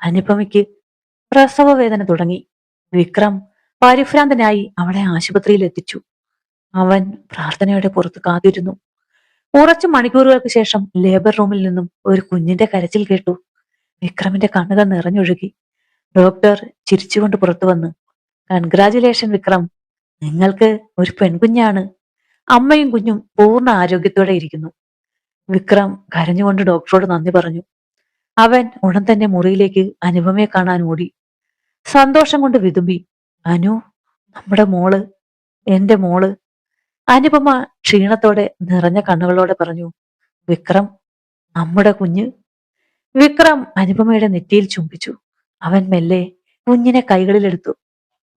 അനുപമയ്ക്ക് പ്രസവ വേദന തുടങ്ങി. വിക്രം പരിഭ്രാന്തനായി അവളെ ആശുപത്രിയിൽ എത്തിച്ചു. അവൻ പ്രാർത്ഥനയുടെ പുറത്ത് കാത്തിരുന്നു. കുറച്ചു മണിക്കൂറുകൾക്ക് ശേഷം ലേബർ റൂമിൽ നിന്നും ഒരു കുഞ്ഞിന്റെ കരച്ചിൽ കേട്ടു. വിക്രമിന്റെ കണ്ണുകൾ നിറഞ്ഞൊഴുകി. ഡോക്ടർ ചിരിച്ചുകൊണ്ട് പുറത്തു വന്നു. കൺഗ്രാചുലേഷൻ വിക്രം, നിങ്ങൾക്ക് ഒരു പെൺകുഞ്ഞാണ്. അമ്മയും കുഞ്ഞും പൂർണ്ണ ആരോഗ്യത്തോടെ ഇരിക്കുന്നു. വിക്രം കരഞ്ഞുകൊണ്ട് ഡോക്ടറോട് നന്ദി പറഞ്ഞു. അവൻ ഉടൻ തന്നെ മുറിയിലേക്ക് അനുപമയെ കാണാൻ ഓടി. സന്തോഷം കൊണ്ട് വിതുമ്പി. അനു, നമ്മുടെ മോള്, എന്റെ മോള്. അനുപമ ക്ഷീണത്തോടെ നിറഞ്ഞ കണ്ണുകളോടെ പറഞ്ഞു. വിക്രം, നമ്മുടെ കുഞ്ഞ്. വിക്രം അനുപമയുടെ നെറ്റിയിൽ ചുംബിച്ചു. അവൻ മെല്ലെ കുഞ്ഞിനെ കൈകളിലെടുത്തു.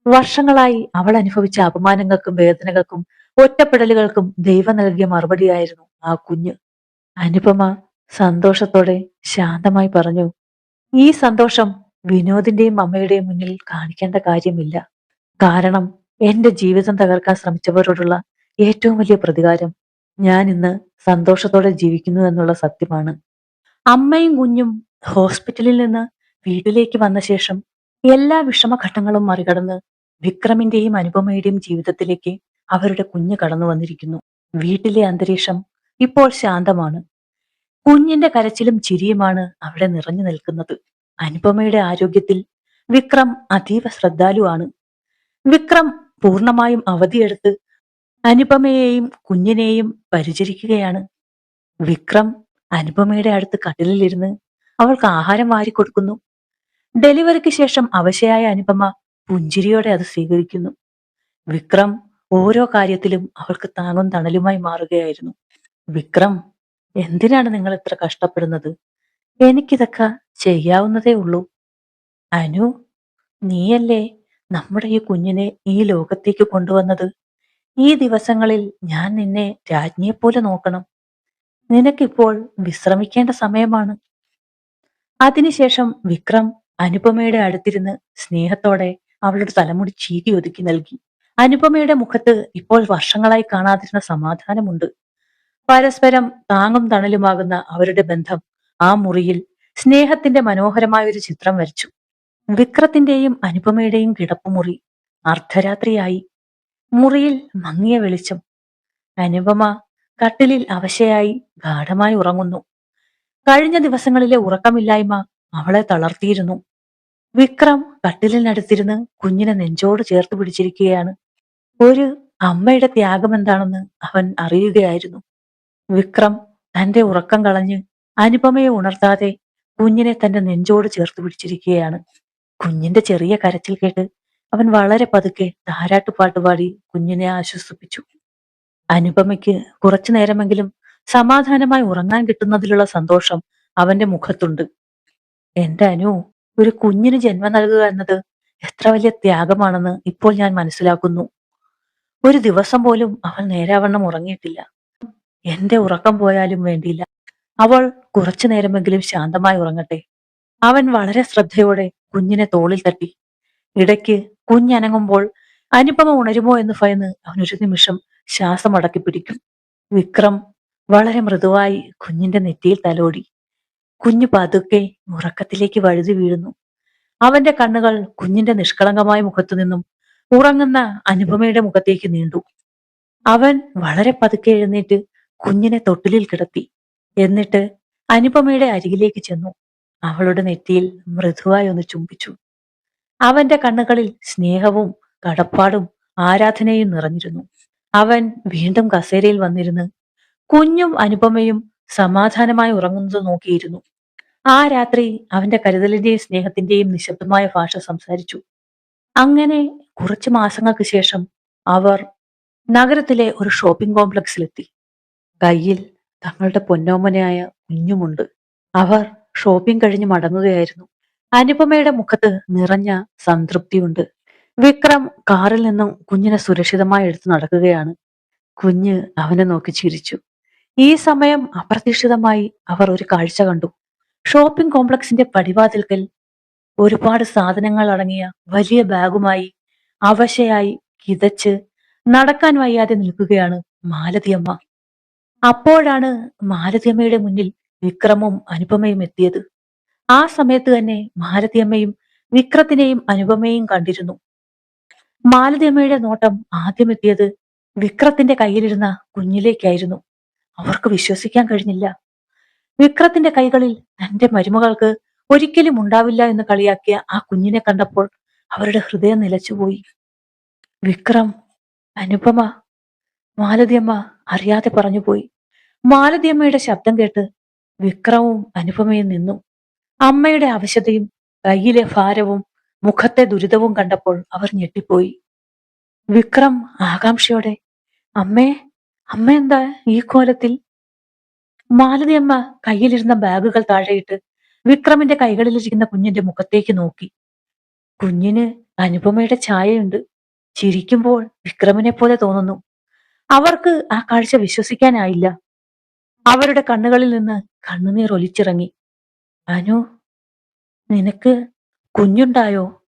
വർഷങ്ങളായി അവൾ അനുഭവിച്ച അപമാനങ്ങൾക്കും വേദനകൾക്കും ഒറ്റപ്പെടലുകൾക്കും ദൈവം നൽകിയ മറുപടിയായിരുന്നു ആ കുഞ്ഞ്. അനുപമ സന്തോഷത്തോടെ ശാന്തമായി പറഞ്ഞു. ഈ സന്തോഷം വിനോദിന്റെയും അമ്മയുടെയും മുന്നിൽ കാണിക്കേണ്ട കാര്യമില്ല. കാരണം എന്റെ ജീവിതം തകർക്കാൻ ശ്രമിച്ചവരോടുള്ള ഏറ്റവും വലിയ പ്രതികാരം ഞാൻ ഇന്ന് സന്തോഷത്തോടെ ജീവിക്കുന്നു എന്നുള്ള സത്യമാണ്. അമ്മയും കുഞ്ഞും ഹോസ്പിറ്റലിൽ നിന്ന് വീട്ടിലേക്ക് വന്ന ശേഷം എല്ലാ വിഷമഘട്ടങ്ങളും മറികടന്ന് വിക്രമിന്റെയും അനുപമയുടെയും ജീവിതത്തിലേക്ക് അവരുടെ കുഞ്ഞ് കടന്നു വന്നിരിക്കുന്നു. വീട്ടിലെ അന്തരീക്ഷം ഇപ്പോൾ ശാന്തമാണ്. കുഞ്ഞിന്റെ കരച്ചിലും ചിരിയുമാണ് അവിടെ നിറഞ്ഞു നിൽക്കുന്നത്. അനുപമയുടെ ആരോഗ്യത്തിൽ വിക്രം അതീവ ശ്രദ്ധാലുവാണ്. വിക്രം പൂർണ്ണമായും അവധിയെടുത്ത് അനുപമയെയും കുഞ്ഞിനെയും പരിചരിക്കുകയാണ്. വിക്രം അനുപമയുടെ അടുത്ത് കട്ടിലിരുന്ന് അവൾക്ക് ആഹാരം വാരിക്കൊടുക്കുന്നു. ഡെലിവറിക്ക് ശേഷം അവശയായ അനുപമ പുഞ്ചിരിയോടെ അത് സ്വീകരിക്കുന്നു. വിക്രം ഓരോ കാര്യത്തിലും അവൾക്ക് താങ്ങും തണലുമായി മാറുകയായിരുന്നു. വിക്രം, എന്തിനാണ് നിങ്ങൾ ഇത്ര കഷ്ടപ്പെടുന്നത്? എനിക്കിതൊക്കെ ചെയ്യാവുന്നതേ ഉള്ളൂ. അനു, നീയല്ലേ നമ്മുടെ ഈ കുഞ്ഞിനെ ഈ ലോകത്തേക്ക് കൊണ്ടുവന്നത്. ഈ ദിവസങ്ങളിൽ ഞാൻ നിന്നെ രാജ്ഞിയെപ്പോലെ നോക്കണം. നിനക്കിപ്പോൾ വിശ്രമിക്കേണ്ട സമയമാണ്. അതിനുശേഷം വിക്രം അനുപമയുടെ അടുത്തിരുന്ന് സ്നേഹത്തോടെ അവളുടെ തലമുടി ചീകി ഒതുക്കി നൽകി. അനുപമയുടെ മുഖത്ത് ഇപ്പോൾ വർഷങ്ങളായി കാണാതിരുന്ന സമാധാനമുണ്ട്. പരസ്പരം താങ്ങും തണലുമാകുന്ന അവരുടെ ബന്ധം ആ മുറിയിൽ സ്നേഹത്തിന്റെ മനോഹരമായ ഒരു ചിത്രം വരച്ചു. വിക്രത്തിന്റെയും അനുപമയുടെയും കിടപ്പുമുറി അർദ്ധരാത്രിയായി. മുറിയിൽ മങ്ങിയ വെളിച്ചം. അനുപമ കട്ടിലിൽ അവശയായി ഗാഠമായി ഉറങ്ങുന്നു. കഴിഞ്ഞ ദിവസങ്ങളിലെ ഉറക്കമില്ലായ്മ അവളെ തളർത്തിയിരുന്നു. വിക്രം കട്ടിലിനടുത്തിരുന്ന് കുഞ്ഞിനെ നെഞ്ചോട് ചേർത്ത് പിടിച്ചിരിക്കുകയാണ്. ഒരു അമ്മയുടെ ത്യാഗം എന്താണെന്ന് അവൻ അറിയുകയായിരുന്നു. വിക്രം തന്റെ ഉറക്കം കളഞ്ഞ് അനുപമയെ ഉണർത്താതെ കുഞ്ഞിനെ തന്റെ നെഞ്ചോട് ചേർത്ത് പിടിച്ചിരിക്കുകയാണ്. കുഞ്ഞിന്റെ ചെറിയ കരച്ചിൽ കേട്ട് അവൻ വളരെ പതുക്കെ താരാട്ടുപാട്ട് പാടി കുഞ്ഞിനെ ആശ്വസിപ്പിച്ചു. അനുപമയ്ക്ക് കുറച്ചു നേരമെങ്കിലും സമാധാനമായി ഉറങ്ങാൻ കിട്ടുന്നതിലുള്ള സന്തോഷം അവന്റെ മുഖത്തുണ്ട്. എന്റെ അനു, ഒരു കുഞ്ഞിന് ജന്മം നൽകുക എന്നത് എത്ര വലിയ ത്യാഗമാണെന്ന് ഇപ്പോൾ ഞാൻ മനസ്സിലാക്കുന്നു. ഒരു ദിവസം പോലും അവൾ നേരാവണ്ണം ഉറങ്ങിയിട്ടില്ല. എന്റെ ഉറക്കം പോയാലും വേണ്ടിയില്ല, അവൾ കുറച്ചു നേരമെങ്കിലും ശാന്തമായി ഉറങ്ങട്ടെ. അവൻ വളരെ ശ്രദ്ധയോടെ കുഞ്ഞിനെ തോളിൽ തട്ടി. ഇടയ്ക്ക് കുഞ്ഞനങ്ങുമ്പോൾ അനുപമ ഉണരുമോ എന്ന് ഭയന്ന് അവൻ ഒരു നിമിഷം ശ്വാസം അടക്കി പിടിക്കും. വിക്രം വളരെ മൃദുവായി കുഞ്ഞിന്റെ നെറ്റിയിൽ തലോടി. കുഞ്ഞു പതുക്കെ ഉറക്കത്തിലേക്ക് വഴുതി വീഴുന്നു. അവന്റെ കണ്ണുകൾ കുഞ്ഞിന്റെ നിഷ്കളങ്കമായ മുഖത്തു നിന്നും ഉറങ്ങുന്ന അനുപമയുടെ മുഖത്തേക്ക് നീണ്ടു. അവൻ വളരെ പതുക്കെ എഴുന്നേറ്റ് കുഞ്ഞിനെ തൊട്ടിലിൽ കിടത്തി. എന്നിട്ട് അനുപമയുടെ അരികിലേക്ക് ചെന്നു. അവളുടെ നെറ്റിയിൽ മൃദുവായി ഒന്ന് ചുംബിച്ചു. അവന്റെ കണ്ണുകളിൽ സ്നേഹവും കടപ്പാടും ആരാധനയും നിറഞ്ഞിരുന്നു. അവൻ വീണ്ടും കസേരയിൽ വന്നിരുന്ന് കുഞ്ഞും അനുപമയും സമാധാനമായി ഉറങ്ങുന്നത് നോക്കിയിരുന്നു. ആ രാത്രി അവന്റെ കരുതലിന്റെയും സ്നേഹത്തിന്റെയും നിശബ്ദമായ ഭാഷ സംസാരിച്ചു. അങ്ങനെ കുറച്ചു മാസങ്ങൾക്ക് ശേഷം അവർ നഗരത്തിലെ ഒരു ഷോപ്പിംഗ് കോംപ്ലക്സിലെത്തി. കയ്യിൽ തങ്ങളുടെ പൊന്നോമനയായ കുഞ്ഞുമുണ്ട്. അവർ ഷോപ്പിംഗ് കഴിഞ്ഞ് മടങ്ങുകയായിരുന്നു. അനുപമയുടെ മുഖത്ത് നിറഞ്ഞ സംതൃപ്തിയുണ്ട്. വിക്രം കാറിൽ നിന്നും കുഞ്ഞിനെ സുരക്ഷിതമായി എടുത്തു നടക്കുകയാണ്. കുഞ്ഞ് അവനെ നോക്കി ചിരിച്ചു. ഈ സമയം അപ്രതീക്ഷിതമായി അവർ ഒരു കാഴ്ച കണ്ടു. ഷോപ്പിംഗ് കോംപ്ലക്സിന്റെ പടിവാതിൽക്കൽ ഒരുപാട് സാധനങ്ങൾ അടങ്ങിയ വലിയ ബാഗുമായി അവശയായി കിതച്ച് നടക്കാൻ വയ്യാതെ നിൽക്കുകയാണ് മാലതിയമ്മ. അപ്പോഴാണ് മാലതിയമ്മയുടെ മുന്നിൽ വിക്രമും അനുപമയും എത്തിയത്. ആ സമയത്ത് തന്നെ മാലതിയമ്മയും വിക്രത്തിനെയും അനുപമയെയും കണ്ടിരുന്നു. മാലതിയമ്മയുടെ നോട്ടം ആദ്യം എത്തിയത് വിക്രത്തിന്റെ കയ്യിലിരുന്ന കുഞ്ഞിലേക്കായിരുന്നു. അവർക്ക് വിശ്വസിക്കാൻ കഴിഞ്ഞില്ല. വിക്രത്തിന്റെ കൈകളിൽ തന്റെ മരുമകൾക്ക് ഒരിക്കലും ഉണ്ടാവില്ല എന്ന് കളിയാക്കിയ ആ കുഞ്ഞിനെ കണ്ടപ്പോൾ അവരുടെ ഹൃദയം നിലച്ചുപോയി. വിക്രം, അനുപമ, മാലതിയമ്മ അറിയാതെ പറഞ്ഞുപോയി. മാലതിയമ്മയുടെ ശബ്ദം കേട്ട് വിക്രവും അനുപമയും നിന്നു. അമ്മയുടെ അവശതയും കയ്യിലെ ഭാരവും മുഖത്തെ ദുരിതവും കണ്ടപ്പോൾ അവർ ഞെട്ടിപ്പോയി. വിക്രം ആകാംക്ഷയോടെ, അമ്മേ, അമ്മ എന്താ ഈ കോലത്തിൽ? മാലതിയമ്മ കയ്യിലിരുന്ന ബാഗുകൾ താഴെയിട്ട് വിക്രമിന്റെ കൈകളിലിരിക്കുന്ന കുഞ്ഞിന്റെ മുഖത്തേക്ക് നോക്കി. കുഞ്ഞിന് അനുപമയുടെ ഛായയുണ്ട്. ചിരിക്കുമ്പോൾ വിക്രമിനെ പോലെ തോന്നുന്നു. അവർക്ക് ആ കാഴ്ച വിശ്വസിക്കാനായില്ല. അവരുടെ കണ്ണുകളിൽ നിന്ന് കണ്ണുനീർ ഒലിച്ചിറങ്ങി. അനു, നിനക്ക് കുഞ്ഞുണ്ടായോ?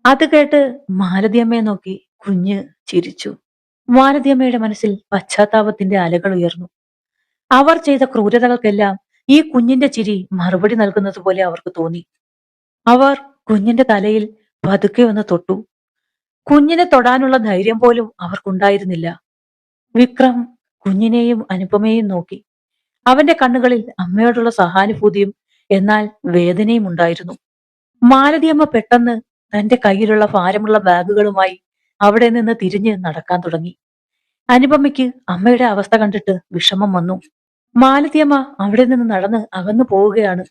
അത് കേട്ട് മാലതിയമ്മയെ നോക്കി കുഞ്ഞ് ചിരിച്ചു. മാലതിയമ്മയുടെ മനസ്സിൽ പശ്ചാത്താപത്തിന്റെ അലകൾ ഉയർന്നു. അവർ ചെയ്ത ക്രൂരതകൾക്കെല്ലാം ഈ കുഞ്ഞിന്റെ ചിരി മറുപടി നൽകുന്നത് പോലെ അവർക്ക് തോന്നി. അവർ കുഞ്ഞിന്റെ തലയിൽ പതുക്കെ ഒന്ന് തൊട്ടു. കുഞ്ഞിനെ തൊടാനുള്ള ധൈര്യം പോലും അവർക്കുണ്ടായിരുന്നില്ല. വിക്രം കുഞ്ഞിനെയും അനുപമയെയും നോക്കി. അവന്റെ കണ്ണുകളിൽ അമ്മയോടുള്ള സഹാനുഭൂതിയും എന്നാൽ വേദനയും ഉണ്ടായിരുന്നു. മാലതിയമ്മ പെട്ടെന്ന് തന്റെ കയ്യിലുള്ള ഭാരമുള്ള ബാഗുകളുമായി അവിടെ നിന്ന് തിരിഞ്ഞ് നടക്കാൻ തുടങ്ങി. അനുപമയ്ക്ക് അമ്മയുടെ അവസ്ഥ കണ്ടിട്ട് വിഷമം വന്നു. മാലതിയമ്മ അവിടെ നിന്ന് നടന്ന് അകന്നു പോവുകയാണ്.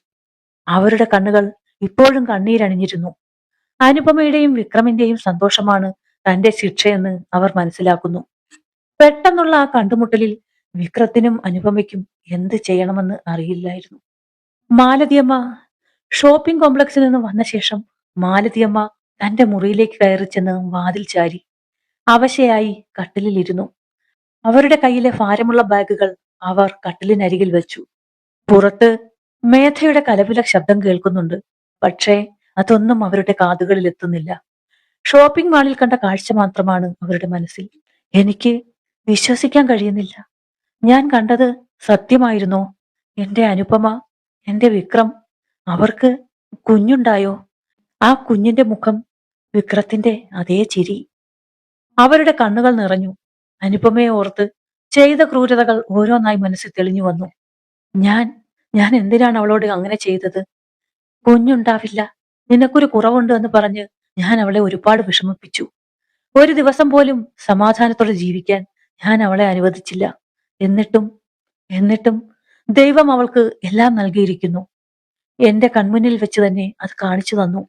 അവരുടെ കണ്ണുകൾ ഇപ്പോഴും കണ്ണീരണിഞ്ഞിരുന്നു. അനുപമയുടെയും വിക്രമിന്റെയും സന്തോഷമാണ് തന്റെ ശിക്ഷയെന്ന് അവർ മനസ്സിലാക്കുന്നു. പെട്ടെന്നുള്ള ആ കണ്ടുമുട്ടലിൽ വിക്രത്തിനും അനുപമയ്ക്കും എന്ത് ചെയ്യണമെന്ന് അറിയില്ലായിരുന്നു. മാലതിയമ്മ ഷോപ്പിംഗ് കോംപ്ലക്സിൽ നിന്ന് വന്ന ശേഷം മാലതിയമ്മ തന്റെ മുറിയിലേക്ക് കയറി ചെന്ന് വാതിൽ ചാരി അവശയായി കട്ടിലിരുന്നു. അവരുടെ കയ്യിലെ ഭാരമുള്ള ബാഗുകൾ അവർ കട്ടിലിനരികിൽ വെച്ചു. പുറത്ത് മേധയുടെ കലപില ശബ്ദം കേൾക്കുന്നുണ്ട്. പക്ഷേ അതൊന്നും അവരുടെ കാതുകളിൽ എത്തുന്നില്ല. ഷോപ്പിംഗ് മാളിൽ കണ്ട കാഴ്ച മാത്രമാണ് അവരുടെ മനസ്സിൽ. എനിക്ക് വിശ്വസിക്കാൻ കഴിയുന്നില്ല. ഞാൻ കണ്ടത് സത്യമായിരുന്നോ? എന്റെ അനുപമ, എന്റെ വിക്രം, അവർക്ക് കുഞ്ഞുണ്ടായോ? ആ കുഞ്ഞിന്റെ മുഖം, വിക്രത്തിന്റെ അതേ ചിരി. അവരുടെ കണ്ണുകൾ നിറഞ്ഞു. അനുപമയെ ഓർത്ത് ചെയ്ത ക്രൂരതകൾ ഓരോന്നായി മനസ്സിൽ തെളിഞ്ഞു വന്നു. ഞാൻ ഞാൻ എന്തിനാണ് അവളോട് അങ്ങനെ ചെയ്തത്? കുഞ്ഞുണ്ടാവില്ല, നിനക്കൊരു കുറവുണ്ട് എന്ന് പറഞ്ഞ് ഞാൻ അവളെ ഒരുപാട് വിഷമിപ്പിച്ചു. ഒരു ദിവസം പോലും സമാധാനത്തോടെ ജീവിക്കാൻ ഞാൻ അവളെ അനുവദിച്ചില്ല. എന്നിട്ടും എന്നിട്ടും ദൈവം അവൾക്ക് എല്ലാം നൽകിയിരിക്കുന്നു. എന്റെ കൺമുന്നിൽ വെച്ച് തന്നെ അത് കാണിച്ചു തന്നു.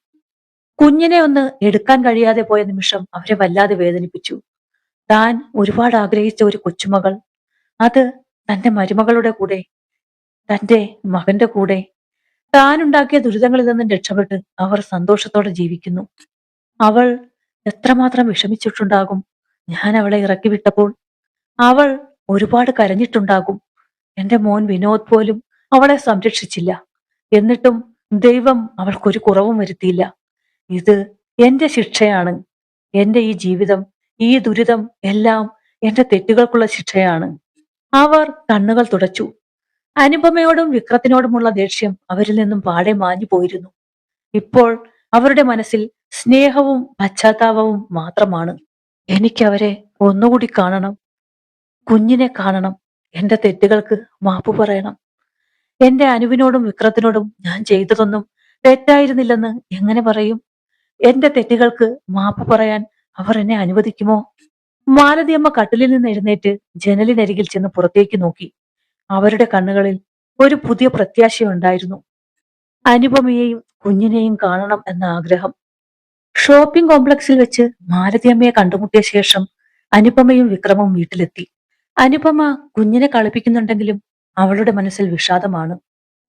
കുഞ്ഞിനെ ഒന്ന് എടുക്കാൻ കഴിയാതെ പോയ നിമിഷം അവരെ വല്ലാതെ വേദനിപ്പിച്ചു. താൻ ഒരുപാട് ആഗ്രഹിച്ച ഒരു കൊച്ചുമകൾ, അത് തന്റെ മരുമകളുടെ കൂടെ, തന്റെ മകന്റെ കൂടെ, താനുണ്ടാക്കിയ ദുരിതങ്ങളിൽ നിന്നും രക്ഷപ്പെട്ട് അവർ സന്തോഷത്തോടെ ജീവിക്കുന്നു. അവൾ എത്രമാത്രം വിഷമിച്ചിട്ടുണ്ടാകും. ഞാൻ അവളെ ഇറക്കി വിട്ടപ്പോൾ അവൾ ഒരുപാട് കരഞ്ഞിട്ടുണ്ടാകും. എന്റെ മോൻ വിനോദ് പോലും അവളെ സംരക്ഷിച്ചില്ല. എന്നിട്ടും ദൈവം അവൾക്കൊരു കുറവും വരുത്തിയില്ല. ഇത് എന്റെ ശിക്ഷയാണ്. എന്റെ ഈ ജീവിതം, ഈ ദുരിതം എല്ലാം എന്റെ തെറ്റുകൾക്കുള്ള ശിക്ഷയാണ്. അവർ കണ്ണുകൾ തുടച്ചു. അനുപമയോടും വിക്രത്തിനോടുമുള്ള ദേഷ്യം അവരിൽ നിന്നും പാടെ മാഞ്ഞു പോയിരുന്നു. ഇപ്പോൾ അവരുടെ മനസ്സിൽ സ്നേഹവും പശ്ചാത്താപവും മാത്രമാണ്. എനിക്കവരെ ഒന്നുകൂടി കാണണം. കുഞ്ഞിനെ കാണണം. എന്റെ തെറ്റുകൾക്ക് മാപ്പ് പറയണം. എന്റെ അനുവിനോടും വിക്രത്തിനോടും ഞാൻ ചെയ്തതൊന്നും തെറ്റായിരുന്നില്ലെന്ന് എങ്ങനെ പറയും? എന്റെ തെറ്റുകൾക്ക് മാപ്പ് പറയാൻ അവർ എന്നെ അനുവദിക്കുമോ? മാലതിയമ്മ കട്ടിലിൽ നിന്ന് എഴുന്നേറ്റ് ജനലിനരികിൽ ചെന്ന് പുറത്തേക്ക് നോക്കി. അവരുടെ കണ്ണുകളിൽ ഒരു പുതിയ പ്രത്യാശയുണ്ടായിരുന്നു. അനുപമയെയും കുഞ്ഞിനെയും കാണണം എന്ന ആഗ്രഹം. ഷോപ്പിംഗ് കോംപ്ലക്സിൽ വെച്ച് മാലതിയമ്മയെ കണ്ടുമുട്ടിയ ശേഷം അനുപമയും വിക്രമും വീട്ടിലെത്തി. അനുപമ കുഞ്ഞിനെ കളിപ്പിക്കുന്നുണ്ടെങ്കിലും അവളുടെ മനസ്സിൽ വിഷാദമാണ്.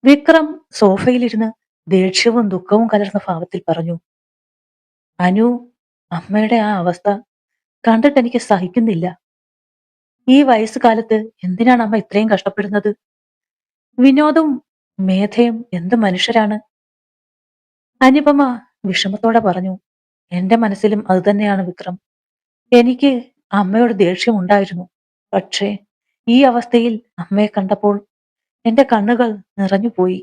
വിക്രം സോഫയിലിരുന്ന് ദേഷ്യവും ദുഃഖവും കലർന്ന ഭാവത്തിൽ പറഞ്ഞു, അനു, അമ്മയുടെ ആ അവസ്ഥ കണ്ടിട്ട് എനിക്ക് സഹിക്കുന്നില്ല. ഈ വയസ്സുകാലത്ത് എന്തിനാണ് അമ്മ ഇത്രയും കഷ്ടപ്പെടുന്നത്? വിനോദും മേധയും എന്ത് മനുഷ്യരാണ്? അനുപമ വിഷമത്തോടെ പറഞ്ഞു, എന്റെ മനസ്സിലും അതുതന്നെയാണ് വിക്രം. എനിക്ക് അമ്മയോട് ദേഷ്യമുണ്ടായിരുന്നു. പക്ഷേ ഈ അവസ്ഥയിൽ അമ്മയെ കണ്ടപ്പോൾ എന്റെ കണ്ണുകൾ നിറഞ്ഞുപോയി.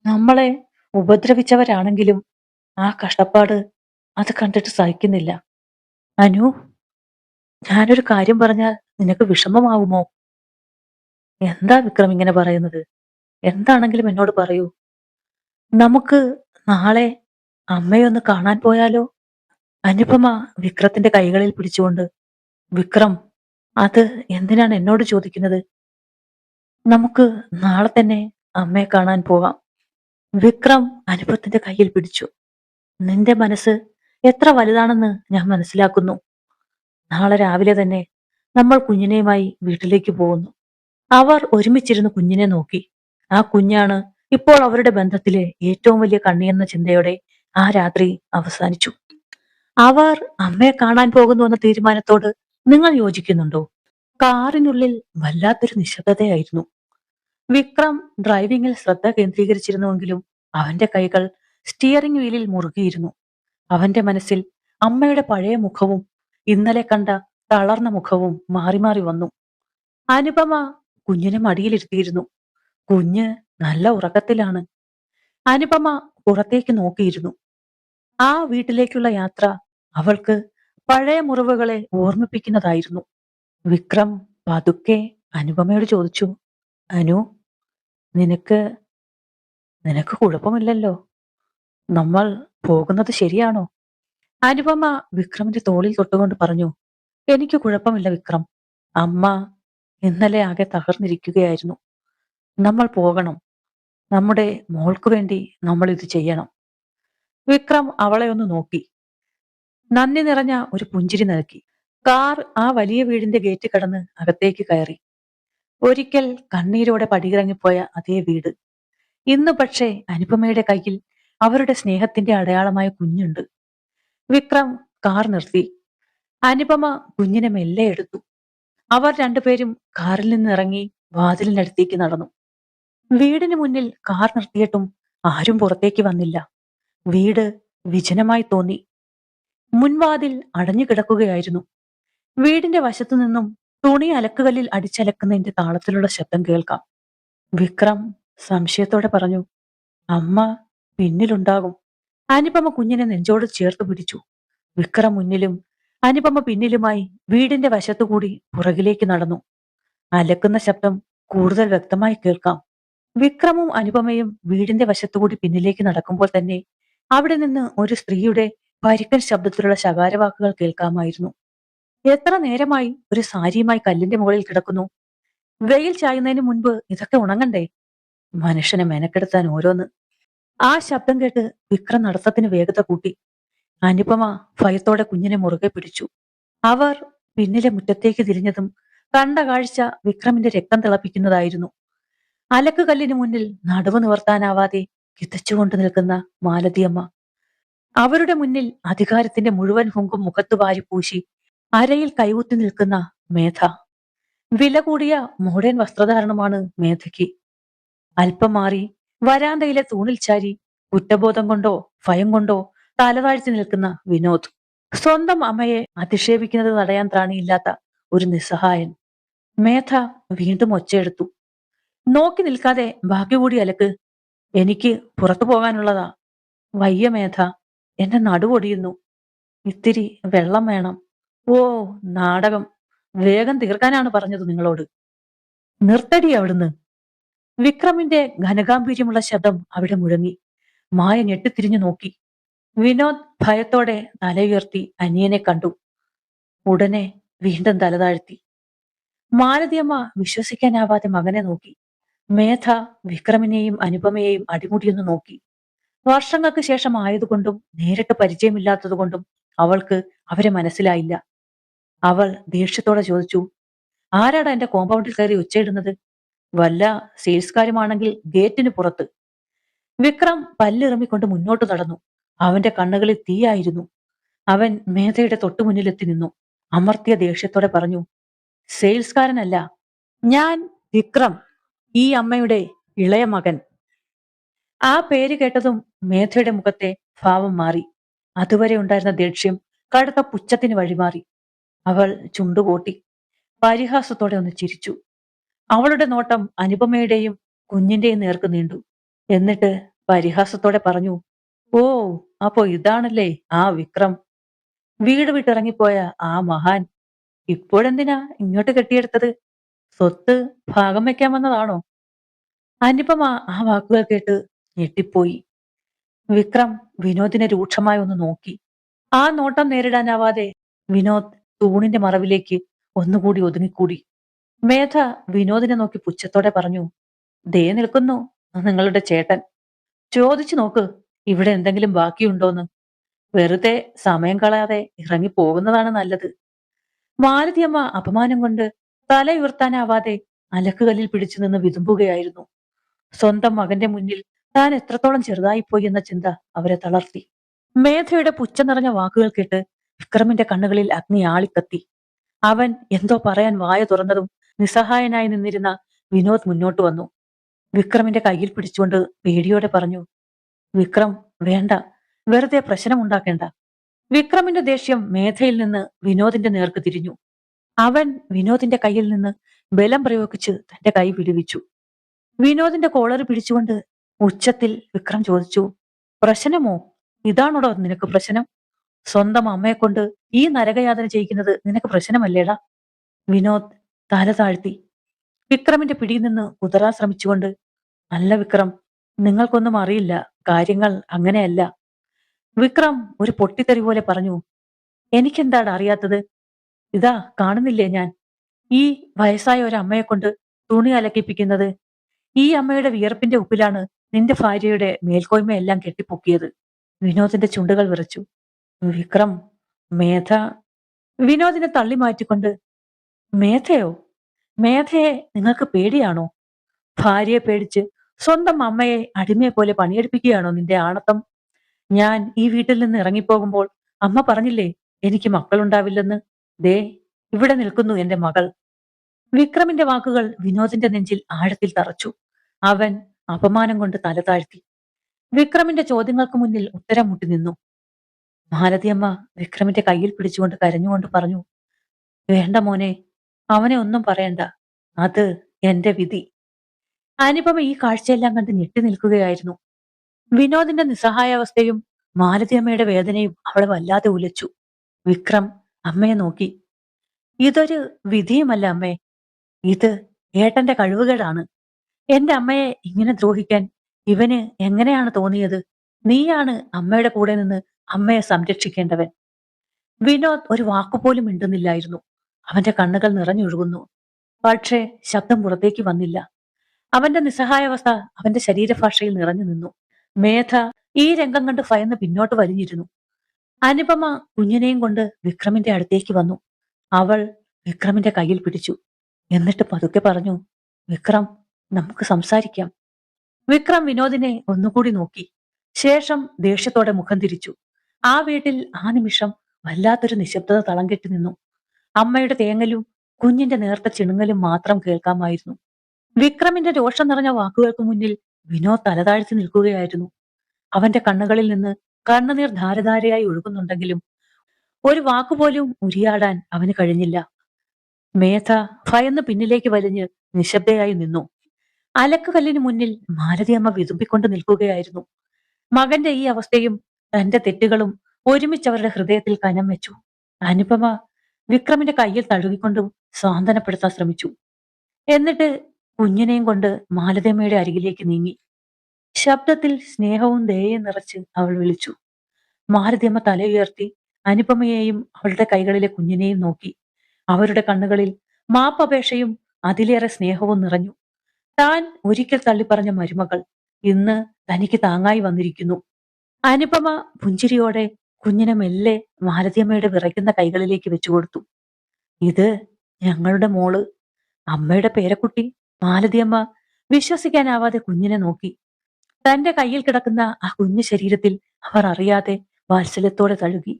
നമ്മളെ ഉപദ്രവിച്ചവരാണെങ്കിലും ആ കഷ്ടപ്പാട് അത് കണ്ടിട്ട് സഹിക്കുന്നില്ല. അനു, ഞാനൊരു കാര്യം പറഞ്ഞാൽ നിനക്ക് വിഷമമാവുമോ? എന്താ വിക്രം ഇങ്ങനെ പറയുന്നത്? എന്താണെങ്കിലും എന്നോട് പറയൂ. നമുക്ക് നാളെ അമ്മയെ ഒന്ന് കാണാൻ പോയാലോ? അനുപമ വിക്രത്തിന്റെ കൈകളിൽ പിടിച്ചുകൊണ്ട്, വിക്രം, അത് എന്തിനാണ് എന്നോട് ചോദിക്കുന്നത്? നമുക്ക് നാളെ തന്നെ അമ്മയെ കാണാൻ പോകാം. വിക്രം അനുപത്തിന്റെ കയ്യിൽ പിടിച്ചു. നിന്റെ മനസ്സ് എത്ര വലുതാണെന്ന് ഞാൻ മനസ്സിലാക്കുന്നു. നാളെ രാവിലെ തന്നെ നമ്മൾ കുഞ്ഞിനെയുമായി വീട്ടിലേക്ക് പോകുന്നു. അവർ ഒരുമിച്ചിരുന്ന് കുഞ്ഞിനെ നോക്കി. ആ കുഞ്ഞാണ് ഇപ്പോൾ അവരുടെ ബന്ധത്തിലെ ഏറ്റവും വലിയ കണ്ണിയെന്ന ചിന്തയോടെ ആ രാത്രി അവസാനിച്ചു. അവർ അമ്മയെ കാണാൻ പോകുന്നു എന്ന തീരുമാനത്തോട് നിങ്ങൾ യോജിക്കുന്നുണ്ടോ? കാറിനുള്ളിൽ വല്ലാത്തൊരു നിശബ്ദതയായിരുന്നു. വിക്രം ഡ്രൈവിംഗിൽ ശ്രദ്ധ കേന്ദ്രീകരിച്ചിരുന്നുവെങ്കിലും അവന്റെ കൈകൾ സ്റ്റിയറിംഗ് വീലിൽ മുറുകിയിരുന്നു. അവന്റെ മനസ്സിൽ അമ്മയുടെ പഴയ മുഖവും ഇന്നലെ കണ്ട തളർന്ന മുഖവും മാറി മാറി വന്നു. അനുപമ കുഞ്ഞിനെ മടിയിലിരുത്തിയിരുന്നു. കുഞ്ഞ് നല്ല ഉറക്കത്തിലാണ്. അനുപമ പുറത്തേക്ക് നോക്കിയിരുന്നു. ആ വീട്ടിലേക്കുള്ള യാത്ര അവൾക്ക് പഴയ മുറിവുകളെ ഓർമ്മിപ്പിക്കുന്നതായിരുന്നു. വിക്രം പതുക്കെ അനുപമയോട് ചോദിച്ചു, അനു, നിനക്ക് നിനക്ക് കുഴപ്പമില്ലല്ലോ? നമ്മൾ പോകുന്നത് ശരിയാണോ? അനുപമ വിക്രമിന്റെ തോളിൽ തൊട്ടുകൊണ്ട് പറഞ്ഞു, എനിക്ക് കുഴപ്പമില്ല വിക്രം. അമ്മ ഇന്നലെ ആകെ തകർന്നിരിക്കുകയായിരുന്നു. നമ്മൾ പോകണം. നമ്മുടെ മോൾക്ക് വേണ്ടി നമ്മൾ ഇത് ചെയ്യണം. വിക്രം അവളെ ഒന്ന് നോക്കി. നന്ദി നിറഞ്ഞ ഒരു പുഞ്ചിരി നൽകി. കാർ ആ വലിയ വീടിന്റെ ഗേറ്റ് കടന്ന് അകത്തേക്ക് കയറി. ഒരിക്കൽ കണ്ണീരോടെ പടിയിറങ്ങിപ്പോയ അതേ വീട്. ഇന്ന് പക്ഷേ അനുപമയുടെ കയ്യിൽ അവരുടെ സ്നേഹത്തിന്റെ അടയാളമായ കുഞ്ഞുണ്ട്. വിക്രം കാർ നിർത്തി. അനുപമ കുഞ്ഞിനെ മെല്ലെ എടുത്തു. അവർ രണ്ടുപേരും കാറിൽ നിന്ന് ഇറങ്ങി വാതിലിനടുത്തേക്ക് നടന്നു. വീടിന് മുന്നിൽ കാർ നിർത്തിയിട്ടും ആരും പുറത്തേക്ക് വന്നില്ല. വീട് വിജനമായി തോന്നി. മുൻവാതിൽ അടഞ്ഞു കിടക്കുകയായിരുന്നു. വീടിന്റെ വശത്തു നിന്നും തുണി അലക്കുകല്ലിൽ അടിച്ചലക്കുന്നതിന്റെ താളത്തിലുള്ള ശബ്ദം കേൾക്കാം. വിക്രം സംശയത്തോടെ പറഞ്ഞു, അമ്മ പിന്നിലുണ്ടാകും. അനുപമ കുഞ്ഞിനെ നെഞ്ചോട് ചേർത്ത് പിടിച്ചു. വിക്രം മുന്നിലും അനുപമ പിന്നിലുമായി വീടിന്റെ വശത്തുകൂടി പുറകിലേക്ക് നടന്നു. അലക്കുന്ന ശബ്ദം കൂടുതൽ വ്യക്തമായി കേൾക്കാം. വിക്രമും അനുപമയും വീടിന്റെ വശത്തുകൂടി പിന്നിലേക്ക് നടക്കുമ്പോൾ തന്നെ അവിടെ നിന്ന് ഒരു സ്ത്രീയുടെ പരിക്കൻ ശബ്ദത്തിലുള്ള ശകാരവാക്കുകൾ കേൾക്കാമായിരുന്നു. എത്ര നേരമായി ഒരു സാരിയുമായി കല്ലിന്റെ മുകളിൽ കിടക്കുന്നു? വെയിൽ ചായുന്നതിന് മുൻപ് ഇതൊക്കെ ഉണങ്ങണ്ടേ? മനുഷ്യനെ മെനക്കെടുത്താൻ ഓരോന്ന്. ആ ശബ്ദം കേട്ട് വിക്രം നടത്തത്തിന് വേഗത കൂട്ടി. അനുപമ ഭയത്തോടെ കുഞ്ഞിനെ മുറുകെ പിടിച്ചു. അവർ പിന്നിലെ മുറ്റത്തേക്ക് തിരിഞ്ഞതും കണ്ട കാഴ്ച വിക്രമിന്റെ രക്തം തിളപ്പിക്കുന്നതായിരുന്നു. അലക്കുകല്ലിന് മുന്നിൽ നടുവ് നിവർത്താനാവാതെ കിതച്ചുകൊണ്ട് നിൽക്കുന്ന മാലതിയമ്മ. അവരുടെ മുന്നിൽ അധികാരത്തിന്റെ മുഴുവൻ ഹുങ്കും മുഖത്ത് വാരിപ്പൂശി അരയിൽ കൈകുത്തി നിൽക്കുന്ന മേധ. വില കൂടിയ മോഡേൺ വസ്ത്രധാരണമാണ് മേധയ്ക്ക്. അല്പം മാറി വരാന്തയിലെ തൂണിൽ ചാരി കുറ്റബോധം കൊണ്ടോ ഭയം കൊണ്ടോ തലതാഴ്ത്തി നിൽക്കുന്ന വിനോദ്. സ്വന്തം അമ്മയെ അധിക്ഷേപിക്കുന്നത് തടയാൻ ത്രാണിയില്ലാത്ത ഒരു നിസ്സഹായൻ. മേധ വീണ്ടും ഒച്ചയെടുത്തു. നോക്കി നിൽക്കാതെ ബാക്കി കൂടി അലക്ക്. എനിക്ക് പുറത്തു പോകാനുള്ളതാ. വയ്യ മേധ, എന്റെ നടുവൊടിയുന്നു. ഇത്തിരി വെള്ളം വേണം. ഓ, നാടകം വേഗം തീർക്കാനാണ് പറഞ്ഞത് നിങ്ങളോട്. നിർത്തടി അവിടുന്ന്. വിക്രമിന്റെ ഘനഗാംഭീര്യമുള്ള ശബ്ദം അവിടെ മുഴങ്ങി. മായ ഞെട്ടിത്തിരിഞ്ഞു നോക്കി. വിനോദ് ഭയത്തോടെ തലയുയർത്തി അനിയനെ കണ്ടു. ഉടനെ വീണ്ടും തലതാഴ്ത്തി. മാലതിയമ്മ വിശ്വസിക്കാനാവാതെ മകനെ നോക്കി. മേധ വിക്രമിനെയും അനുപമയെയും അടിമുടിയൊന്നു നോക്കി. വർഷങ്ങൾക്ക് ശേഷം ആയതുകൊണ്ടും നേരിട്ട് പരിചയമില്ലാത്തതുകൊണ്ടും അവൾക്ക് അവരെ മനസ്സിലായില്ല. അവൾ ദേഷ്യത്തോടെ ചോദിച്ചു, ആരാടാ എന്റെ കോമ്പൗണ്ടിൽ കയറി ഒച്ചയിടുന്നത്? വല്ല സെയിൽസ്കാരുമാണെങ്കിൽ ഗേറ്റിന് പുറത്ത്. വിക്രം പല്ലിറമിക്കൊണ്ട് മുന്നോട്ട് നടന്നു. അവന്റെ കണ്ണുകളിൽ തീയായിരുന്നു. അവൻ മേധയുടെ തൊട്ടുമുന്നിലെത്തി നിന്നു. അമർത്തിയ ദേഷ്യത്തോടെ പറഞ്ഞു, സെയിൽസ്കാരനല്ല, ഞാൻ വിക്രം, ഈ അമ്മയുടെ ഇളയ മകൻ. ആ പേര് കേട്ടതും മേധയുടെ മുഖത്തെ ഭാവം മാറി. അതുവരെ ഉണ്ടായിരുന്ന ദേഷ്യം കടുത്ത പുച്ഛത്തിന് വഴിമാറി. അവൾ ചുണ്ടുകൂട്ടി പരിഹാസത്തോടെ ഒന്ന് ചിരിച്ചു. അവളുടെ നോട്ടം അനുപമയുടെയും കുഞ്ഞിന്റെയും നേർക്ക് നീണ്ടു. എന്നിട്ട് പരിഹാസത്തോടെ പറഞ്ഞു. ഓ, അപ്പോ ഇതാണല്ലേ ആ വിക്രം, വീട് വിട്ടിറങ്ങിപ്പോയ ആ മഹാൻ. ഇപ്പോഴെന്തിനാ ഇങ്ങോട്ട് കെട്ടിയെടുത്തത്? സ്വത്ത് ഭാഗം വെക്കാൻ വന്നതാണോ? അനുപമ ആ വാക്കുകൾ കേട്ട് ഞെട്ടിപ്പോയി. വിക്രം വിനോദിനെ രൂക്ഷമായി ഒന്ന് നോക്കി. ആ നോട്ടം നേരിടാനാവാതെ വിനോദ് തൂണിന്റെ മറവിലേക്ക് ഒന്നുകൂടി ഒതുങ്ങിക്കൂടി. മേധ വിനോദിനെ നോക്കി പുച്ഛത്തോടെ പറഞ്ഞു. ദേ നിൽക്കുന്നു നിങ്ങളുടെ ചേട്ടൻ. ചോദിച്ചു നോക്ക്, ഇവിടെ എന്തെങ്കിലും ബാക്കിയുണ്ടോന്ന്. വെറുതെ സമയം കളയാതെ ഇറങ്ങി പോകുന്നതാണ് നല്ലത്. മാലതിയമ്മ അപമാനം കൊണ്ട് തല ഉയർത്താനാവാതെ അലക്കുകല്ലിൽ പിടിച്ചു നിന്ന് വിതുമ്പുകയായിരുന്നു. സ്വന്തം മകന്റെ മുന്നിൽ താൻ എത്രത്തോളം ചെറുതായിപ്പോയി എന്ന ചിന്ത അവരെ തളർത്തി. മേധയുടെ പുച്ഛം നിറഞ്ഞ വാക്കുകൾ കേട്ട് വിക്രമിന്റെ കണ്ണുകളിൽ അഗ്നി ആളിക്കത്തി. അവൻ എന്തോ പറയാൻ വായ തുറന്നതും നിസ്സഹായനായി നിന്നിരുന്ന വിനോദ് മുന്നോട്ട് വന്നു. വിക്രമിന്റെ കയ്യിൽ പിടിച്ചുകൊണ്ട് പേടിയോടെ പറഞ്ഞു. വിക്രം, വേണ്ട, വെറുതെ പ്രശ്നമുണ്ടാക്കേണ്ട. വിക്രമിന്റെ ദേഷ്യം മേധയിൽ നിന്ന് വിനോദിന്റെ നേർക്ക് തിരിഞ്ഞു. അവൻ വിനോദിന്റെ കയ്യിൽ നിന്ന് ബലം പ്രയോഗിച്ച് തന്റെ കൈ വിടുവിച്ചു. വിനോദിന്റെ കോളർ പിടിച്ചുകൊണ്ട് ഉച്ചത്തിൽ വിക്രം ചോദിച്ചു. പ്രശ്നമോ? ഇതാണോടോ നിനക്ക് പ്രശ്നം? സ്വന്തം അമ്മയെ കൊണ്ട് ഈ നരകയാതന ചെയ്യിക്കുന്നത് നിനക്ക് പ്രശ്നമല്ലേടാ? വിനോദ് തല താഴ്ത്തി വിക്രമിന്റെ പിടിയിൽ നിന്ന് കുതറാൻ ശ്രമിച്ചുകൊണ്ട്, അല്ല വിക്രം, നിങ്ങൾക്കൊന്നും അറിയില്ല, കാര്യങ്ങൾ അങ്ങനെയല്ല. വിക്രം ഒരു പൊട്ടിത്തെറി പോലെ പറഞ്ഞു. എനിക്കെന്താണ് അറിയാത്തത്? ഇതാ കാണുന്നില്ലേ ഞാൻ, ഈ വയസ്സായ ഒരു അമ്മയെ കൊണ്ട് തുണി അലക്കിപ്പിക്കുന്നത്. ഈ അമ്മയുടെ വിയർപ്പിന്റെ ഉപ്പിലാണ് നിന്റെ ഭാര്യയുടെ മേൽക്കോയ്മയെല്ലാം കെട്ടിപ്പൊക്കിയത്. വിനോദിന്റെ ചുണ്ടുകൾ വിറച്ചു. വിക്രം, മേധ. വിനോദിനെ തള്ളി മാറ്റിക്കൊണ്ട്, മേധയോ? മേധയെ നിങ്ങൾക്ക് പേടിയാണോ? ഭാര്യയെ പേടിച്ച് സ്വന്തം അമ്മയെ അടിമയെ പോലെ പണിയെടുപ്പിക്കുകയാണോ നിന്റെ ആണത്തം? ഞാൻ ഈ വീട്ടിൽ നിന്ന് ഇറങ്ങിപ്പോകുമ്പോൾ അമ്മ പറഞ്ഞില്ലേ എനിക്ക് മക്കളുണ്ടാവില്ലെന്ന്? ദേ ഇവിടെ നിൽക്കുന്നു എന്റെ മകൾ. വിക്രമിന്റെ വാക്കുകൾ വിനോദിന്റെ നെഞ്ചിൽ ആഴത്തിൽ തറച്ചു. അവൻ അപമാനം കൊണ്ട് തല താഴ്ത്തി. വിക്രമിന്റെ ചോദ്യങ്ങൾക്ക് മുന്നിൽ ഉത്തരം മുട്ടി നിന്നു. മാലതിയമ്മ വിക്രമിന്റെ കയ്യിൽ പിടിച്ചുകൊണ്ട് കരഞ്ഞുകൊണ്ട് പറഞ്ഞു. വേണ്ട മോനെ, അവനെ ഒന്നും പറയണ്ട, അത് എന്റെ വിധി. അനുപമ ഈ കാഴ്ചയെല്ലാം കണ്ട് ഞെട്ടി നിൽക്കുകയായിരുന്നു. വിനോദിന്റെ നിസ്സഹായാവസ്ഥയും മാലതിയമ്മയുടെ വേദനയും അവളെ വല്ലാതെ ഉലച്ചു. വിക്രം അമ്മയെ നോക്കി. ഇതൊരു വിധിയുമല്ല അമ്മേ, ഇത് ഏട്ടന്റെ കഴിവുകേടാണ്. എന്റെ അമ്മയെ ഇങ്ങനെ ദ്രോഹിക്കാൻ ഇവന് എങ്ങനെയാണ് തോന്നിയത്? നീയാണ് അമ്മയുടെ കൂടെ നിന്ന് അമ്മയെ സംരക്ഷിക്കേണ്ടവൻ. വിനോദ് ഒരു വാക്കുപോലും മിണ്ടുന്നില്ലായിരുന്നു. അവന്റെ കണ്ണുകൾ നിറഞ്ഞൊഴുകുന്നു. പക്ഷേ ശബ്ദം പുറത്തേക്ക് വന്നില്ല. അവന്റെ നിസ്സഹായാവസ്ഥ അവന്റെ ശരീരഭാഷയിൽ നിറഞ്ഞു നിന്നു. മേധ ഈ രംഗം കണ്ട് ഭയന്ന് പിന്നോട്ട് വലിഞ്ഞിരുന്നു. അനുപമ കുഞ്ഞിനെയും കൊണ്ട് വിക്രമിന്റെ അടുത്തേക്ക് വന്നു. അവൾ വിക്രമിന്റെ കയ്യിൽ പിടിച്ചു. എന്നിട്ട് പതുക്കെ പറഞ്ഞു. വിക്രം, നമുക്ക് സംസാരിക്കാം. വിക്രം വിനോദിനെ ഒന്നുകൂടി നോക്കി. ശേഷം ദേഷ്യത്തോടെ മുഖം തിരിച്ചു. ആ വീട്ടിൽ ആ നിമിഷം വല്ലാത്തൊരു നിശബ്ദത തളം കെട്ടി നിന്നു. അമ്മയുടെ തേങ്ങലും കുഞ്ഞിന്റെ നേർത്ത ചിണുങ്ങലും മാത്രം കേൾക്കാമായിരുന്നു. വിക്രമിന്റെ രോഷം നിറഞ്ഞ വാക്കുകൾക്ക് മുന്നിൽ വിനോദ് തലതാഴ്ത്തി നിൽക്കുകയായിരുന്നു. അവന്റെ കണ്ണുകളിൽ നിന്ന് കണ്ണുനീർ ധാരധാരയായി ഒഴുകുന്നുണ്ടെങ്കിലും ഒരു വാക്കുപോലും ഉരിയാടാൻ അവന് കഴിഞ്ഞില്ല. മേധ ഭയന്ന് പിന്നിലേക്ക് വലിഞ്ഞ് നിശബ്ദയായി നിന്നു. അലക്കുകല്ലിന് മുന്നിൽ മാലതിയമ്മ വിതുമ്പിക്കൊണ്ട് നിൽക്കുകയായിരുന്നു. മകന്റെ ഈ അവസ്ഥയും തന്റെ തെറ്റുകളും ഒരുമിച്ചവരുടെ ഹൃദയത്തിൽ കനം വെച്ചു. അനുപമ വിക്രമിന്റെ കയ്യിൽ തഴുകിക്കൊണ്ട് സാന്ത്വനപ്പെടുത്താൻ ശ്രമിച്ചു. എന്നിട്ട് കുഞ്ഞിനെയും കൊണ്ട് മാലതിയമ്മയുടെ അരികിലേക്ക് നീങ്ങി. ശബ്ദത്തിൽ സ്നേഹവും ദയയും നിറച്ച് അവൾ വിളിച്ചു. മാലതിയമ്മ തലയുയർത്തി അനുപമയെയും അവളുടെ കൈകളിലെ കുഞ്ഞിനെയും നോക്കി. അവരുടെ കണ്ണുകളിൽ മാപ്പപേക്ഷയും അതിലേറെ സ്നേഹവും നിറഞ്ഞു. താൻ ഒരിക്കൽ തള്ളിപ്പറഞ്ഞ മരുമകൾ ഇന്ന് തനിക്ക് താങ്ങായി വന്നിരിക്കുന്നു. അനുപമ പുഞ്ചിരിയോടെ കുഞ്ഞിനെ മെല്ലെ മാലതിയമ്മയുടെ വിറയ്ക്കുന്ന കൈകളിലേക്ക് വെച്ചുകൊടുത്തു. ഇത് ഞങ്ങളുടെ മോള്, അമ്മയുടെ പേരക്കുട്ടി. മാലതിയമ്മ വിശ്വസിക്കാനാവാതെ കുഞ്ഞിനെ നോക്കി. തന്റെ കയ്യിൽ കിടക്കുന്ന ആ കുഞ്ഞു ശരീരത്തിൽ അവർ അറിയാതെ വാത്സല്യത്തോടെ തഴുകി.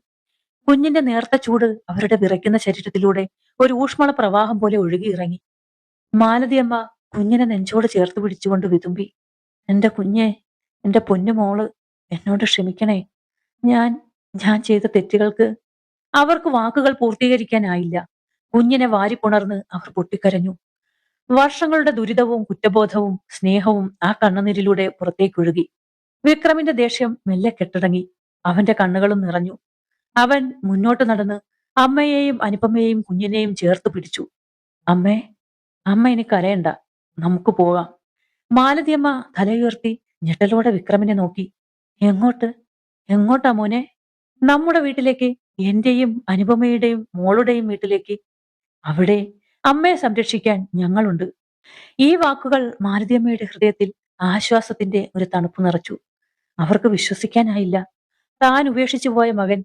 കുഞ്ഞിന്റെ നേർത്ത ചൂട് അവരുടെ വിറയ്ക്കുന്ന ശരീരത്തിലൂടെ ഒരു ഊഷ്മള പ്രവാഹം പോലെ ഒഴുകിയിറങ്ങി. മാലതിയമ്മ കുഞ്ഞിനെ നെഞ്ചോട് ചേർത്ത് പിടിച്ചുകൊണ്ട് വിതുമ്പി. എന്റെ കുഞ്ഞെ, എന്റെ പൊന്നുമോള്, എന്നോട് ക്ഷമിക്കണേ. ഞാൻ ഞാൻ ചെയ്ത തെറ്റുകൾക്ക്. അവർക്ക് വാക്കുകൾ പൂർത്തീകരിക്കാനായില്ല. കുഞ്ഞിനെ വാരിപ്പുണർന്ന് അവർ പൊട്ടിക്കരഞ്ഞു. വർഷങ്ങളുടെ ദുരിതവും കുറ്റബോധവും സ്നേഹവും ആ കണ്ണുനീരിലൂടെ പുറത്തേക്കൊഴുകി. വിക്രമിന്റെ ദേഷ്യം മെല്ലെ കെട്ടടങ്ങി. അവന്റെ കണ്ണുകളും നിറഞ്ഞു. അവൻ മുന്നോട്ട് നടന്ന് അമ്മയെയും അനുപമയെയും കുഞ്ഞിനെയും ചേർത്ത് പിടിച്ചു. അമ്മേ, അമ്മ ഇനി കരയണ്ട, നമുക്ക് പോകാം. മാലതിയമ്മ തലയുയർത്തി ഞെട്ടലോടെ വിക്രമിനെ നോക്കി. എങ്ങോട്ട്? എങ്ങോട്ടാ മോനെ? നമ്മുടെ വീട്ടിലേക്ക്, എന്റെയും അനുപമയുടെയും മോളുടെയും വീട്ടിലേക്ക്. അവിടെ അമ്മയെ സംരക്ഷിക്കാൻ ഞങ്ങളുണ്ട്. ഈ വാക്കുകൾ മാലതിയമ്മയുടെ ഹൃദയത്തിൽ ആശ്വാസത്തിന്റെ ഒരു തണുപ്പ് നിറച്ചു. അവർക്ക് വിശ്വസിക്കാനായില്ല. താൻ ഉപേക്ഷിച്ചു പോയ മകൻ,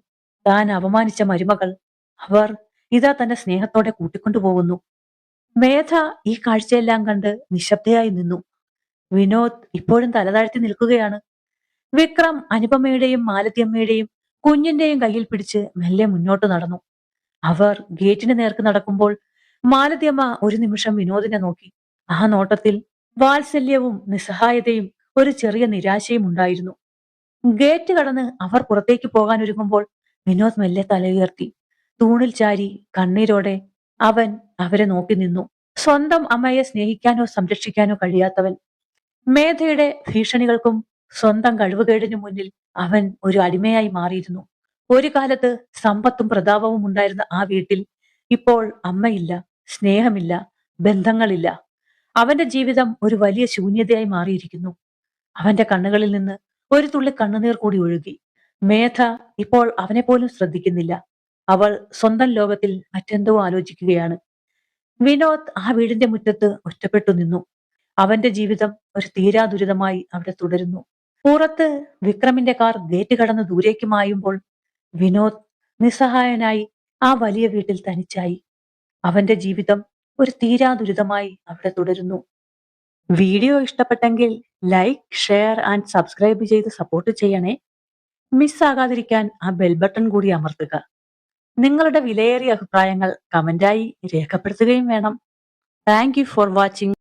താൻ അപമാനിച്ച മരുമകൾ, അവർ ഇതാ തന്റെ സ്നേഹത്തോടെ കൂട്ടിക്കൊണ്ടുപോകുന്നു. മേധ ഈ കാഴ്ചയെല്ലാം കണ്ട് നിശബ്ദയായി നിന്നു. വിനോദ് ഇപ്പോഴും തലതാഴ്ത്തി നിൽക്കുകയാണ്. വിക്രം അനുപമയുടെയും മാലതിയമ്മയുടെയും കുഞ്ഞിന്റെയും കയ്യിൽ പിടിച്ച് മെല്ലെ മുന്നോട്ട് നടന്നു. അവർ ഗേറ്റിന് നേർക്ക് നടക്കുമ്പോൾ മാലതിയമ്മ ഒരു നിമിഷം വിനോദിനെ നോക്കി. ആ നോട്ടത്തിൽ വാത്സല്യവും നിസ്സഹായതയും ഒരു ചെറിയ നിരാശയും ഉണ്ടായിരുന്നു. ഗേറ്റ് കടന്ന് അവർ പുറത്തേക്ക് പോകാൻ ഒരുങ്ങുമ്പോൾ വിനോദ് മെല്ലെ തലയുയർത്തി. തൂണിൽ ചാരി കണ്ണീരോടെ അവൻ അവരെ നോക്കി നിന്നു. സ്വന്തം അമ്മയെ സ്നേഹിക്കാനോ സംരക്ഷിക്കാനോ കഴിയാത്തവൻ, മേധയുടെ ഭീഷണികൾക്കും സ്വന്തം കഴിവുകേടിനു മുന്നിൽ അവൻ ഒരു അടിമയായി മാറിയിരുന്നു. ഒരു കാലത്ത് സമ്പത്തും പ്രതാപവും ഉണ്ടായിരുന്ന ആ വീട്ടിൽ ഇപ്പോൾ അമ്മയില്ല, സ്നേഹമില്ല, ബന്ധങ്ങളില്ല. അവന്റെ ജീവിതം ഒരു വലിയ ശൂന്യതയായി മാറിയിരിക്കുന്നു. അവന്റെ കണ്ണുകളിൽ നിന്ന് ഒരു തുള്ളി കണ്ണുനീർ കൂടി ഒഴുകി. മേധ ഇപ്പോൾ അവനെ പോലും ശ്രദ്ധിക്കുന്നില്ല. അവൾ സ്വന്തം ലോകത്തിൽ മറ്റെന്തോ ആലോചിക്കുകയാണ്. വിനോദ് ആ വീടിന്റെ മുറ്റത്ത് ഒറ്റപ്പെട്ടു നിന്നു. അവന്റെ ജീവിതം ഒരു തീരാ ദുരിതമായി അവിടെ തുടരുന്നു. പുറത്ത് വിക്രമിന്റെ കാർ ഗേറ്റ് കടന്ന് ദൂരേക്ക് മായുമ്പോൾ വിനോദ് നിസ്സഹായനായി ആ വലിയ വീട്ടിൽ തനിച്ചായി. അവന്റെ ജീവിതം ഒരു തീരാ ദുരിതമായി അവിടെ തുടരുന്നു. വീഡിയോ ഇഷ്ടപ്പെട്ടെങ്കിൽ ലൈക്ക്, ഷെയർ ആൻഡ് സബ്സ്ക്രൈബ് ചെയ്ത് സപ്പോർട്ട് ചെയ്യണേ. മിസ്സാകാതിരിക്കാൻ ആ ബെൽ ബട്ടൺ കൂടി അമർത്തുക. നിങ്ങളുടെ വിലയേറിയ അഭിപ്രായങ്ങൾ കമന്റായി രേഖപ്പെടുത്തുകയും വേണം. Thank you for watching.